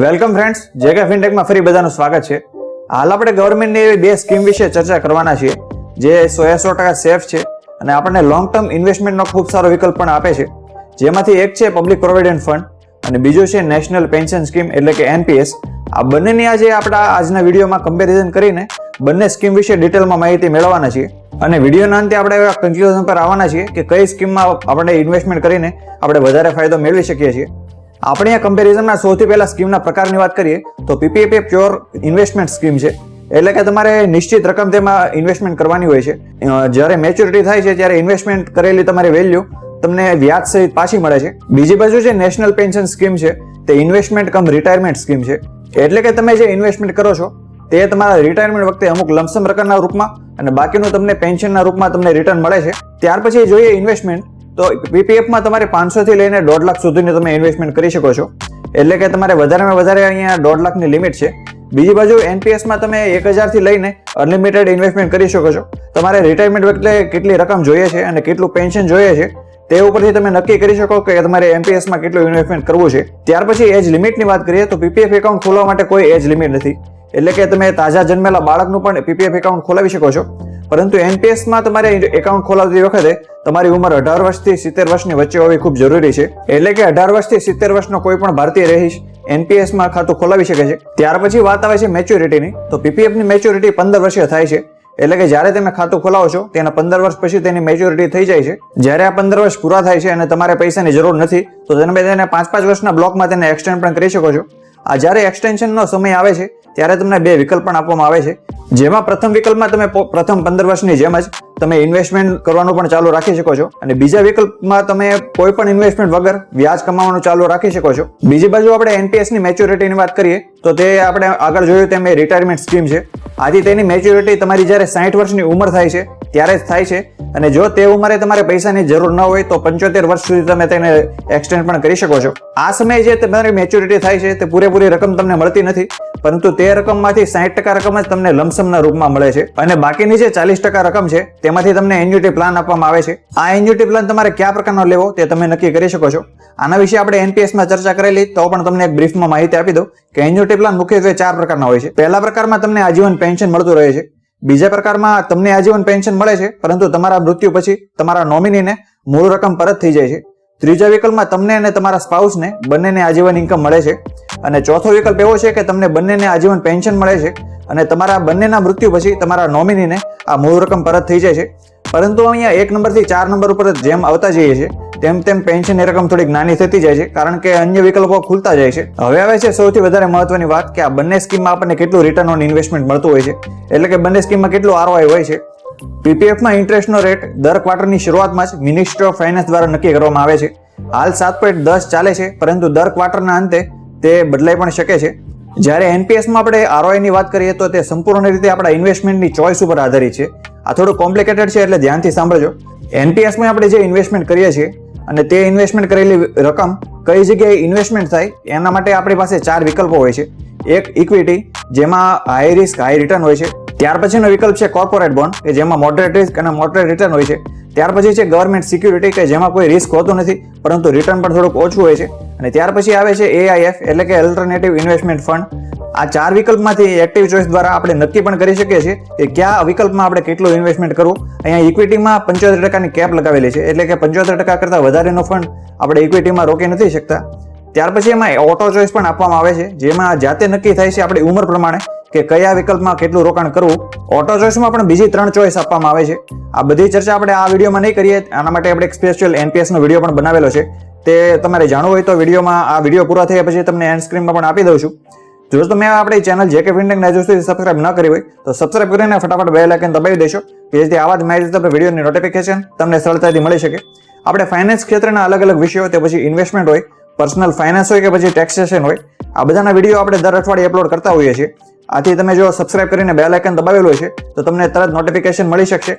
Welcome friends, જેકે ફિનટેકમાં ફરી બધાનું સ્વાગત છે. હાલ આપણે ગવર્મેન્ટની એવી બે સ્કીમ વિશે ચર્ચા કરવાના છીએ જે 100% સેફ છે અને આપણને લોંગ ટર્મ ઇન્વેસ્ટમેન્ટનો ખૂબ સારો વિકલ્પ પણ આપે છે. જેમાંથી એક છે પબ્લિક પ્રોવિડન્ટ ફંડ અને બીજો છે નેશનલ પેન્શન સ્કીમ એટલે કે NPS. આ બંનેની આજે આપણા આજના વિડીયોમાં કમ્પેરિઝન કરીને બંને સ્કીમ વિશે ડિટેલમાં માહિતી મેળવવાના છીએ અને વિડીયોના અંતે આપણે એવા કન્ક્લુઝન પર આવવાના છીએ કે કઈ સ્કીમમાં આપણે ઇન્વેસ્ટમેન્ટ કરીને આપણે વધારે ફાયદો મેળવી શકીએ છીએ. આપણે આ કમ્પેરિઝનમાં સૌથી પહેલા સ્કીમના પ્રકારની વાત કરીએ તો PPF એ પ્યોર ઇન્વેસ્ટમેન્ટ સ્કીમ છે. એટલે કે તમારે નિશ્ચિત રકમ તેમાં ઇન્વેસ્ટમેન્ટ કરવાની હોય છે. જ્યારે મેચ્યોરિટી થાય છે ત્યારે ઇન્વેસ્ટમેન્ટ કરેલી તમારી વેલ્યુ તમને વ્યાજ સહિત પાછી મળે છે. બીજી બાજુ જે નેશનલ પેન્શન સ્કીમ છે તે ઇન્વેસ્ટમેન્ટ કમ રિટાયરમેન્ટ સ્કીમ છે. એટલે કે તમે જે ઇન્વેસ્ટમેન્ટ કરો છો તે તમારા રિટાયરમેન્ટ વખતે અમુક લમસમ રકમના રૂપમાં અને બાકીનું તમને પેન્શનના રૂપમાં તમને રિટર્ન મળે છે. ત્યાર પછી જોઈએ ઇન્વેસ્ટમેન્ટ તો PPFમાં તમારે 500 થી લઈને 1.5 લાખ સુધીની તમે ઇન્વેસ્ટમેન્ટ કરી શકો છો. એટલે કે તમારે વધારેમાં વધારે અહીંયા 1.5 લાખની લિમિટ છે. બીજી બાજુ NPSમાં તમે 1000 થી લઈને અનલિમિટેડ ઇન્વેસ્ટમેન્ટ કરી શકો છો. તમારે રિટાયરમેન્ટ વખતે કેટલી રકમ જોઈએ છે અને કેટલું પેન્શન જોઈએ છે તે ઉપરથી તમે નક્કી કરી શકો કે તમારે NPSમાં કેટલું ઇન્વેસ્ટમેન્ટ કરવું છે. ત્યાર પછી એજ લિમિટની વાત કરીએ તો PPF એકાઉન્ટ ખોલવા માટે કોઈ એજ લિમિટ નથી. એટલે કે તમે તાજા જન્મેલા બાળકનું પણ PPF એકાઉન્ટ ખોલાવી શકો છો. પરંતુ NPSમાં તમારે એકાઉન્ટ ખોલાવતી વખતે તમારી ઉંમર 18 વર્ષથી 70 વર્ષની વચ્ચે હોવી ખૂબ જરૂરી છે. એટલે કે 18 વર્ષથી 70 વર્ષનો કોઈ પણ ભારતીય રહીશ NPSમાં ખાતું ખોલાવી શકે છે. ત્યાર પછી વાત આવે છે મેચ્યોરિટીની તો PPFની મેચ્યોરિટી 15 વર્ષે થાય છે. એટલે કે જ્યારે તમે ખાતું ખોલાવો છો તેના 15 વર્ષ પછી તેની મેચ્યોરિટી થઈ જાય છે. જ્યારે આ 15 વર્ષ પૂરા થાય છે અને તમારે પૈસાની જરૂર નથી તો તમે તેને 5-5 વર્ષના બ્લોકમાં તેને એક્સટેન્ડ પણ કરી શકો છો. આ જ્યારે એક્સટેન્શનનો સમય આવે છે ત્યારે તમને બે વિકલ્પ પણ આપવામાં આવે છે. જેમાં પ્રથમ વિકલ્પમાં તમે પ્રથમ 15 વર્ષની જેમ જ તમે ઇન્વેસ્ટમેન્ટ કરવાનું પણ ચાલુ રાખી શકો છો અને બીજા વિકલ્પમાં તમે કોઈ પણ ઇન્વેસ્ટમેન્ટ વગર વ્યાજ કમાવાનું ચાલુ રાખી શકો છો. બીજી બાજુ આપણે NPSની મેચ્યોરિટીની વાત કરીએ તો તે આપણે આગળ જોયું તેમ રિટાયરમેન્ટ સ્કીમ છે. આથી તેની મેચ્યોરિટી તમારી જ્યારે 60 વર્ષની ઉંમર થાય છે ત્યારે જ થાય છે અને જો તે ઉંમરે તમારે પૈસાની જરૂર ન હોય તો 75 વર્ષ સુધી તમે તેને એક્સટેન્ડ પણ કરી શકો છો. આ સમયે જે તમારી મેચ્યોરિટી થાય છે તે પૂરેપૂરી રકમ તમને મળતી નથી, પરંતુ તે રકમમાંથી 60% રકમ જ તમને લમસમના રૂપમાં મળે છે અને બાકીની જે 40% રકમ છે તેમાંથી તમને એન્યુટી પ્લાન આપવામાં આવે છે. આ એન્યુટી પ્લાન તમારે કયા પ્રકારનો લેવો તે તમે નક્કી કરી શકો છો. આના વિશે આપણે NPSમાં ચર્ચા કરેલી તો પણ તમને એક બ્રીફમાં માહિતી આપી દઉં કે એન્યુટી પ્લાન મુખ્યત્વે 4 પ્રકારના હોય છે. પહેલા પ્રકારમાં તમને આજીવન પેન્શન મળતું રહે છે. બીજા પ્રકારમાં તમને આજીવન પેન્શન મળે છે પરંતુ તમારા મૃત્યુ પછી તમારા નોમિનીને મૂળ રકમ પરત થઈ જાય છે. ત્રીજા વિકલ્પમાં તમને અને તમારા સ્પાઉસને બંનેને આજીવન ઇન્કમ મળે છે અને ચોથો વિકલ્પ એવો છે કે તમને બંનેને આજીવન પેન્શન મળે છે અને તમારા બંનેના મૃત્યુ પછી તમારા નોમિનીને આ મૂળ રકમ પરત થઈ જાય છે. પરંતુ અહીંયા 1 નંબરથી 4 નંબર ઉપર જેમ આવતા જઈએ છીએ તેમ તેમ પેન્શનની રકમ થોડીક નાની થતી જાય છે કારણ કે અન્ય વિકલ્પો ખુલતા જાય છે. હવે આવે છે સૌથી વધારે મહત્વની વાત કે આ બંને સ્કીમમાં આપણને કેટલું રિટર્ન ઓન ઇન્વેસ્ટમેન્ટ મળતું હોય છે. એટલે કે બંને સ્કીમમાં કેટલું ROI હોય છે. PPFમાં ઇન્ટરેસ્ટનો રેટ દર ક્વાર્ટરની શરૂઆતમાં જ મિનિસ્ટ્રી ઓફ ફાઇનાન્સ દ્વારા નક્કી કરવામાં આવે છે. હાલ 7.10 ચાલે છે પરંતુ દર ક્વાર્ટરના અંતે તે બદલાઈ પણ શકે છે. જ્યારે NPSમાં આપણે ROI ની વાત કરીએ તો તે સંપૂર્ણ રીતે આપણા ઇન્વેસ્ટમેન્ટની ચોઇસ ઉપર આધારિત છે. આ થોડું કોમ્પ્લિકેટેડ છે એટલે ધ્યાનથી સાંભળજો. NPSમાં આપણે જે ઇન્વેસ્ટમેન્ટ કરીએ છીએ અને તે ઇન્વેસ્ટમેન્ટ કરેલી રકમ કઈ જગ્યાએ ઇન્વેસ્ટમેન્ટ થાય એના માટે આપણી પાસે 4 વિકલ્પો હોય છે. એક ઇક્વિટી જેમાં હાઈ રિસ્ક હાઈ રિટર્ન હોય છે. ત્યાર પછીનો વિકલ્પ છે કોર્પોરેટ બોન્ડ કે જેમાં મોડરેટ રિસ્ક અને મોડરેટ રિટર્ન હોય છે. ત્યાર પછી છે ગવર્મેન્ટ સિક્યુરિટી કે જેમાં કોઈ રિસ્ક હોતું નથી પરંતુ રિટર્ન પણ થોડુંક ઓછું હોય છે. અને ત્યાર પછી આવે છે AIF એટલે કે અલ્ટરનેટિવ ઇન્વેસ્ટમેન્ટ ફંડ. આ 4 વિકલ્પમાંથી એક્ટિવ ચોઇસ દ્વારા આપણે નક્કી પણ કરી શકીએ છીએ કે કયા વિકલ્પમાં આપણે કેટલું ઇન્વેસ્ટમેન્ટ કરવું. અહીંયા ઇક્વિટીમાં 75% કેપ લગાવેલી છે એટલે કે 75% કરતાં વધારેનો ફંડ આપણે ઇક્વિટીમાં રોકી નથી શકતા. ત્યાર પછી એમાં ઓટો ચોઇસ પણ આપવામાં આવે છે જેમાં જાતે નક્કી થાય છે આપણી ઉંમર પ્રમાણે કે કયા વિકલ્પમાં કેટલું રોકાણ કરવું. ઓટો ચોઇસમાં પણ બીજી 3 ચોઇસ આપવામાં આવે છે. આ બધી ચર્ચા આપણે આ વિડીયોમાં નહીં કરીએ. આના માટે આપણે એક સ્પેશિયલ NPSનો વિડીયો પણ બનાવેલો છે. તે તમારે જાણવું હોય તો વિડીયોમાં આ વિડીયો પૂરા થયા પછી તમને એન્ડ સ્ક્રીનમાં પણ આપી દઉં છું. જો તમે આપણી ચેનલ જેકે ફિનટેકને હજુ સુધી સબસ્ક્રાઇબ ન કરી હોય તો સબસ્ક્રાઇબ કરીને ફટાફટ બેલ આઇકન દબાવી દેશો કે જેથી આવા જ માહિતી તમને વિડીયોની નોટિફિકેશન તમને સરળતાથી મળી શકે. આપણે ફાઇનાન્સ ક્ષેત્રના અલગ અલગ વિષયો તે પછી ઇન્વેસ્ટમેન્ટ હોય, પર્સનલ ફાઇનાન્સ હોય કે પછી ટેક્સેશન હોય, આ બધાના વિડીયો આપણે દર અઠવાડિયે અપલોડ કરતા હોઈએ છીએ. આથી તમે જો સબસ્ક્રાઇબ કરીને બેલ આઇકન દબાવેલું છે તો તમને તરત નોટિફિકેશન મળી શકશે.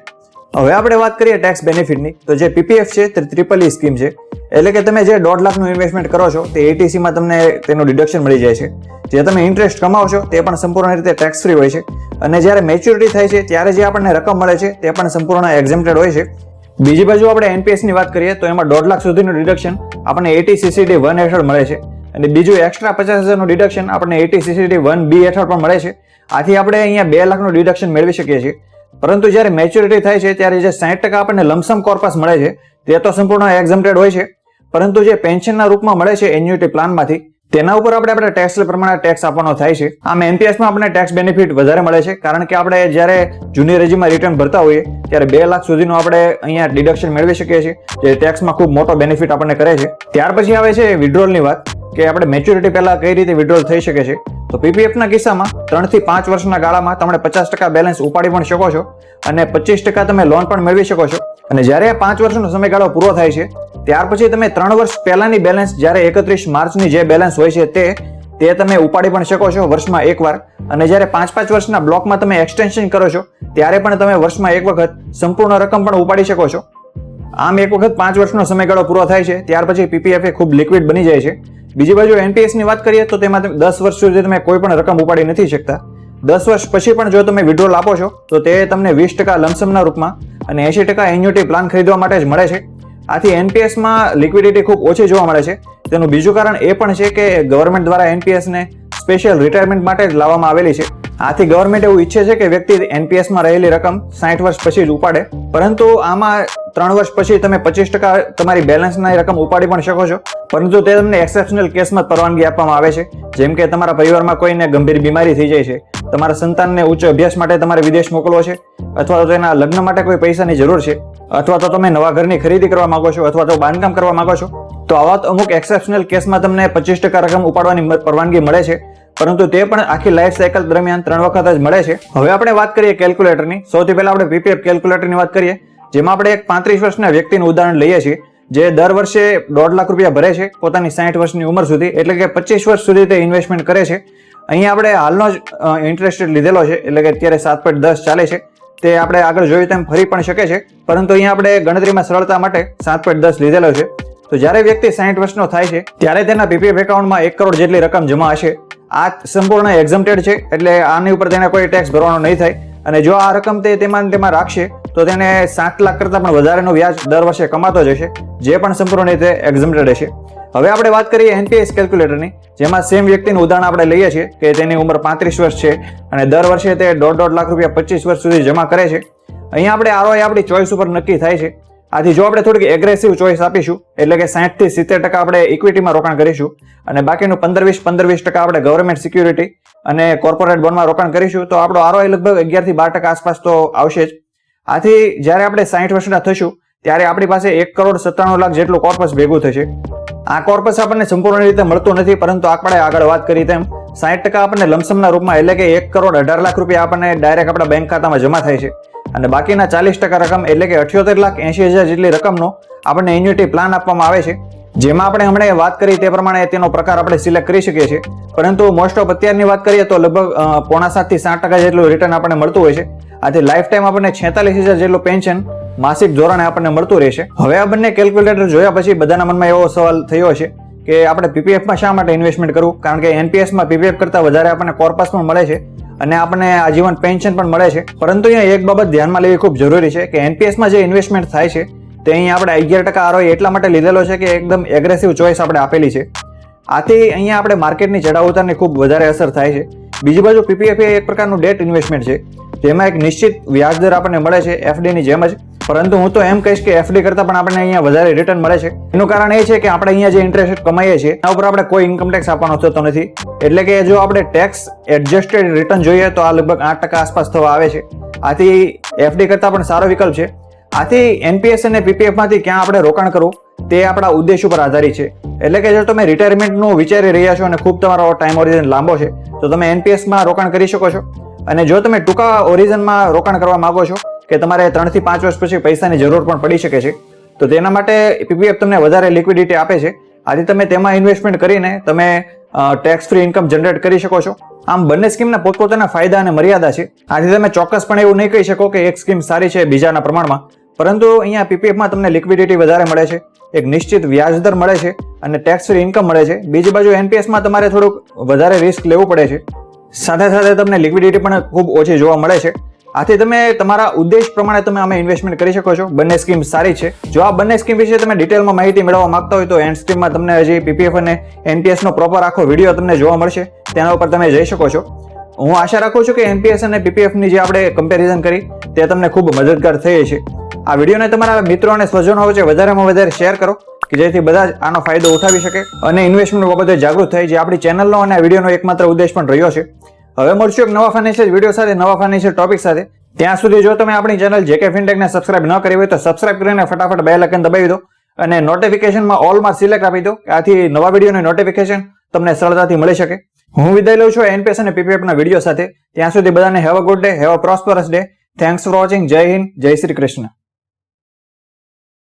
હવે આપણે વાત કરીએ ટેક્સ બેનિફિટની તો જે PPF છે તે EEE સ્કીમ છે. એટલે કે તમે જે 1.5 લાખનું ઇન્વેસ્ટમેન્ટ કરો છો તે ATCમાં તમને તેનું ડિડક્શન મળી જાય છે. જે તમે ઇન્ટરેસ્ટ કમાવો છો તે પણ સંપૂર્ણ રીતે ટેક્સ ફ્રી હોય છે અને જ્યારે મેચ્યોરિટી થાય છે ત્યારે જે આપણને રકમ મળે છે તે પણ સંપૂર્ણ એક્ઝેમ્પ્ટેડ હોય છે. બીજી બાજુ આપણે NPSની વાત કરીએ તો એમાં 1.5 લાખ સુધીનું ડિડક્શન આપણને ATCCD 1 હેઠળ મળે છે અને બીજું એક્સ્ટ્રા 50,000નું ડિડક્શન આપણને 80CCT1B હેઠળ પણ મળે છે. આથી આપણે અહીંયા 2 લાખનું ડિડક્શન મેળવી શકીએ છીએ. પરંતુ જ્યારે મેચ્યોરિટી થાય છે ત્યારે જે 60% આપણને લમસમ કોર્પસ મળે છે તે તો સંપૂર્ણ એક્ઝમ્પ્ટેડ હોય છે, પરંતુ જે પેન્શનના રૂપમાં મળે છે એન્યુટી પ્લાનમાંથી તેના ઉપર આપણે ટેક્સ પ્રમાણે ટેક્સ આપવાનો થાય છે. આમ એનપીએસમાં આપણને ટેક્સ બેનિફિટ વધારે મળે છે, કારણ કે આપણે જ્યારે જૂની રેજીમાં રિટર્ન ભરતા હોઈએ ત્યારે 2 લાખ સુધીનું આપણે અહીંયા ડિડક્શન મેળવી શકીએ છીએ, જે ટેક્સમાં ખૂબ મોટો બેનિફિટ આપણને કરે છે. ત્યાર પછી આવે છે વિડ્રોલની વાત, કે આપણે મેચ્યોરિટી પહેલા કઈ રીતે વિડ્રોલ થઈ શકે છે. તો પીપીએફના કિસ્સામાં 3 થી 5 વર્ષના ગાળામાં તમે 50% બેલેન્સ ઉપાડી પણ શકો છો અને 25% તમે લોન પણ મેળવી શકો છો. અને જ્યારે 5 વર્ષનો સમયગાળો પૂરો થાય છે ત્યાર પછી તમે 3 વર્ષ પહેલાની બેલેન્સ, જ્યારે 31 માર્ચની જે બેલેન્સ હોય છે તે તમે ઉપાડી પણ શકો છો વર્ષમાં એકવાર. અને જ્યારે 5-5 વર્ષના બ્લોકમાં તમે એક્સટેન્શન કરો છો ત્યારે પણ તમે વર્ષમાં એક વખત સંપૂર્ણ રકમ પણ ઉપાડી શકો છો. આમ એક વખત 5 વર્ષનો સમયગાળો પૂરો થાય છે ત્યાર પછી પીપીએફ એ ખૂબ લિક્વિડ બની જાય છે. બીજી બાજુ એનપીએસ ની વાત કરીએ તો તેમાં 10 વર્ષ સુધી તમે કોઈ પણ રકમ ઉપાડી નથી શકતા. 10 વર્ષ પછી પણ જો તમે વિડ્રોલ આપો છો તો તે તમને 20% લમસમના રૂપમાં અને 80% એન્યુટી પ્લાન ખરીદવા માટે જ મળે છે. આથી એનપીએસમાં લિક્વિડિટી ખૂબ ઓછી જોવા મળે છે. તેનું બીજું કારણ એ પણ છે કે ગવર્મેન્ટ દ્વારા એનપીએસને સ્પેશિયલ રિટાયરમેન્ટ માટે જ લાવવામાં આવેલી છે. આથી ગવર્મેન્ટ એવું ઈચ્છે છે કે વ્યક્તિ એનપીએસમાં રહેલી રકમ 60 વર્ષ પછી જ ઉપાડે, પરંતુ આમાં 3 વર્ષ પછી તમે 25% તમારી બેલેન્સના રકમ ઉપાડી પણ શકો છો, પરંતુ તે તમને એક્સેપ્શનલ કેસમાં પરવાનગી આપવામાં આવે છે. જેમ કે તમારા પરિવારમાં કોઈને ગંભીર બીમારી થઈ જાય છે, તમારા સંતાનને ઉચ્ચ અભ્યાસ માટે તમારે વિદેશ મોકલવો છે, અથવા તો તેના લગ્ન માટે કોઈ પૈસાની જરૂર છે, અથવા તો તમે નવા ઘરની ખરીદી કરવા માંગો છો, અથવા તો બાંધકામ કરવા માંગો છો, તો આવા અમુક એક્સેપ્શનલ કેસમાં તમને 25% રકમ ઉપાડવાની પરવાનગી મળે છે, પરંતુ તે પણ આખી લાઈફ સાયકલ દરમિયાન 3 વખત જ મળે છે. હવે આપણે વાત કરીએ કેલ્ક્યુલેટરની. સૌથી પહેલા આપણે પીપીએફ કેલ્ક્યુલેટરની વાત કરીએ, જેમાં આપણે એક 35 વર્ષના વ્યક્તિનું ઉદાહરણ લઈએ છીએ, જે દર વર્ષે 1.5 લાખ રૂપિયા ભરે છે પોતાની 60 વર્ષની ઉંમર સુધી, એટલે કે 25 વર્ષ સુધી તે ઇન્વેસ્ટમેન્ટ કરે છે. અહીંયા આપણે હાલનો જ ઇન્ટરેસ્ટ રેટ લીધેલો છે, એટલે કે અત્યારે 7.10 ચાલે છે. તે આપણે આગળ જોયું તેમ ફરી પણ શકે છે, પરંતુ અહીંયા આપણે ગણતરીમાં સરળતા માટે 7.10 લીધેલો છે. તો જ્યારે વ્યક્તિ 60 વર્ષનો થાય છે ત્યારે તેના પીપીએફ એકાઉન્ટમાં 1 કરોડ જેટલી રકમ જમા હશે. આ સંપૂર્ણ એક્ઝમ્પ્ટેડ છે, એટલે આની ઉપર તેને કોઈ ટેક્સ ભરવાનો નહીં થાય. અને જો આ રકમ તેમાં રાખશે તો તેને 7 લાખ કરતાં પણ વધારેનું વ્યાજ દર વર્ષે કમાતો જ હશે, જે પણ સંપૂર્ણ રીતે એક્ઝમ્પ્ટેડ હશે. હવે આપણે વાત કરીએ એનપીએસ કેલ્ક્યુલેટરની, જેમાં સેમ વ્યક્તિનું ઉદાહરણ આપણે લઈએ છીએ કે તેની ઉંમર 35 વર્ષ છે અને દર વર્ષે તે 1.5 લાખ રૂપિયા 25 વર્ષ સુધી જમા કરે છે. અહીંયા આપણે આરઓઆઈ આપણી ચોઈસ ઉપર નક્કી થાય છે. આથી જો આપણે થોડીક એગ્રેસિવ ચોઈસ આપીશું, એટલે કે 60 થી 70% આપણે ઇક્વિટીમાં રોકાણ કરીશું અને બાકીનું 15-20% આપણે ગવર્મેન્ટ સિક્યુરિટી અને કોર્પોરેટ બોન્ડમાં રોકાણ કરીશું, તો આપણો આરઓઆઈ લગભગ 11 થી 12% આસપાસ તો આવશે જ. આથી જ્યારે આપણે 60 વર્ષના થશું ત્યારે આપણી પાસે 1.97 લાખ જેટલું કોર્પસ ભેગું થશે. આ કોર્પસ આપણને સંપૂર્ણ રીતે મળતું નથી, પરંતુ આપણે આગળ વાત કરી તેમ 60% આપણને લમસમના રૂપમાં, એટલે કે 1.18 લાખ રૂપિયા આપણને ડાયરેક્ટ આપણા બેંક ખાતામાં જમા થાય છે. અને બાકીના 40% રકમ, એટલે કે 78,80,000 જેટલી રકમનો આપણને એન્યુટી પ્લાન આપવામાં આવે છે, જેમાં આપણે હમણાં વાત કરી તે પ્રમાણે તેનો પ્રકાર આપણે સિલેક્ટ કરી શકીએ છીએ. પરંતુ મોસ્ટ ઓફ અત્યારની વાત કરીએ તો લગભગ 7.5 થી 7% જેટલું રિટર્ન આપણને મળતું હોય છે. આથી લાઈફ ટાઈમ આપણને 46,000 જેટલું પેન્શન માસિક ધોરણે આપણને મળતું રહેશે. હવે આ બંને કેલ્ક્યુલેટર જોયા પછી બધાના મનમાં એવો સવાલ થયો છે કે આપણે પીપીએફમાં શા માટે ઇન્વેસ્ટમેન્ટ કરવું, કારણ કે એનપીએસમાં પીપીએફ કરતાં વધારે આપણને કોર્પસ પણ મળે છે અને આપણને આજીવન પેન્શન પણ મળે છે. પરંતુ અહીંયા એક બાબત ધ્યાનમાં લેવી ખૂબ જરૂરી છે કે એનપીએસમાં જે ઇન્વેસ્ટમેન્ટ થાય છે તે અહીંયા આપણે 11% આરઓઆઈ એટલા માટે લીધેલો છે કે એકદમ એગ્રેસિવ ચોઈસ આપણે આપેલી છે. આથી અહીંયા આપણે માર્કેટની ચઢાવ ઉતારની ખૂબ વધારે અસર થાય છે. બીજી બાજુ પીપીએફ એ એક પ્રકારનું ડેટ ઇન્વેસ્ટમેન્ટ છે, જેમાં એક નિશ્ચિત વ્યાજ દર આપણને મળે છે એફડીની જેમ જ. પરંતુ હું તો એમ કહીશ કે એફડી કરતાં પણ આપણને અહીંયા વધારે રિટર્ન મળે છે. એનું કારણ એ છે કે આપણે અહીંયા જે ઇન્ટરેસ્ટ કમાઈએ છીએ એના ઉપર આપણે કોઈ ઇન્કમ ટેક્સ આપવાનો થતો નથી. એટલે કે જો આપણે ટેક્સ એડજસ્ટેડ રિટર્ન જોઈએ તો આ લગભગ 8% આસપાસ થવા આવે છે. આથી એફડી કરતાં પણ સારો વિકલ્પ છે. આથી એનપીએસ અને પીપીએફમાંથી ક્યાં આપણે રોકાણ કરવું તે આપણા ઉદ્દેશ ઉપર આધારિત છે. એટલે કે જો તમે રિટાયરમેન્ટનું વિચારી રહ્યા છો અને ખૂબ તમારો ટાઈમ ઓરિજિન લાંબો છે તો તમે એનપીએસમાં રોકાણ કરી શકો છો. અને જો તમે ટૂંકા ઓરિજિનમાં રોકાણ કરવા માંગો છો કે તમારે 3 થી 5 વર્ષ પછી પૈસાની જરૂર પણ પડી શકે છે, તો તેના માટે પીપીએફ તમને વધારે લિક્વિડિટી આપે છે. આથી તમે તેમાં ઇન્વેસ્ટમેન્ટ કરીને તમે ટેક્સ ફ્રી ઇન્કમ જનરેટ કરી શકો છો. આમ બંને સ્કીમના પોતપોતાના ફાયદા અને મર્યાદા છે. આથી તમે ચોક્કસપણે એવું નહીં કહી શકો કે એક સ્કીમ સારી છે બીજાના પ્રમાણમાં. પરંતુ અહીંયા પીપીએફમાં તમને લિક્વિડિટી વધારે મળે છે, એક નિશ્ચિત વ્યાજ દર મળે છે અને ટેક્સ ફ્રી ઇન્કમ મળે છે. બીજી બાજુ એનપીએસમાં તમારે થોડુંક વધારે રિસ્ક લેવું પડે છે. સાથે સાથે તમને લિક્વિડિટી પણ ખૂબ ઓછી જોવા મળે છે. આથી તમે તમારા ઉદ્દેશ પ્રમાણે તમે આમાં ઇન્વેસ્ટમેન્ટ કરી શકો છો. બંને સ્કીમ સારી છે. જો આ બંને સ્કીમ વિશે તમે ડિટેલમાં માહિતી મેળવવા માંગતા હોય તો એન્ડ સ્કીમમાં તમને હજી પીપીએફ અને એનપીએસ નો પ્રોપર આખો વિડીયો તમને જોવા મળશે, તેના ઉપર તમે જઈ શકો છો. હું આશા રાખું છું કે એનપીએસ અને પીપીએફ ની જે આપણે કમ્પેરિઝન કરી તે તમને ખૂબ મદદગાર થઈ છે. આ વિડીયોને તમારા મિત્રો અને સ્વજનો વચ્ચે વધારેમાં વધારે શેર કરો કે જેથી બધા જ આનો ફાયદો ઉઠાવી શકે અને ઇન્વેસ્ટમેન્ટ બાબતે જાગૃત થાય, જે આપણી ચેનલનો અને આ વિડીયોનો એકમાત્ર ઉદ્દેશ પણ રહ્યો છે. હવે મળશું એક નવા ફાઇનાન્શિયલ વિડીયો સાથે, નવા ફાઇનાન્શિયલ ટોપિક સાથે. ત્યાં સુધી જો તમે આપણી ચેનલ જેકે ફિનટેકને સબસ્ક્રાઇબ ન કરી હોય તો સબસ્ક્રાઇબ કરીને ફટાફટ બેલ આઇકન દબાવી દો અને નોટિફિકેશનમાં ઓલમાં સિલેક્ટ આપી દો, આથી નવા વિડીયોની નોટિફિકેશન તમને સરળતાથી મળી શકે. હું વિદાય લઉં છું એનપીએસ અને પીપીએફ ના વિડીયો સાથે. ત્યાં સુધી બધાને have a good day, have a prosperous day. Thanks for watching. જય હિન્દ, જય શ્રી કૃષ્ણ.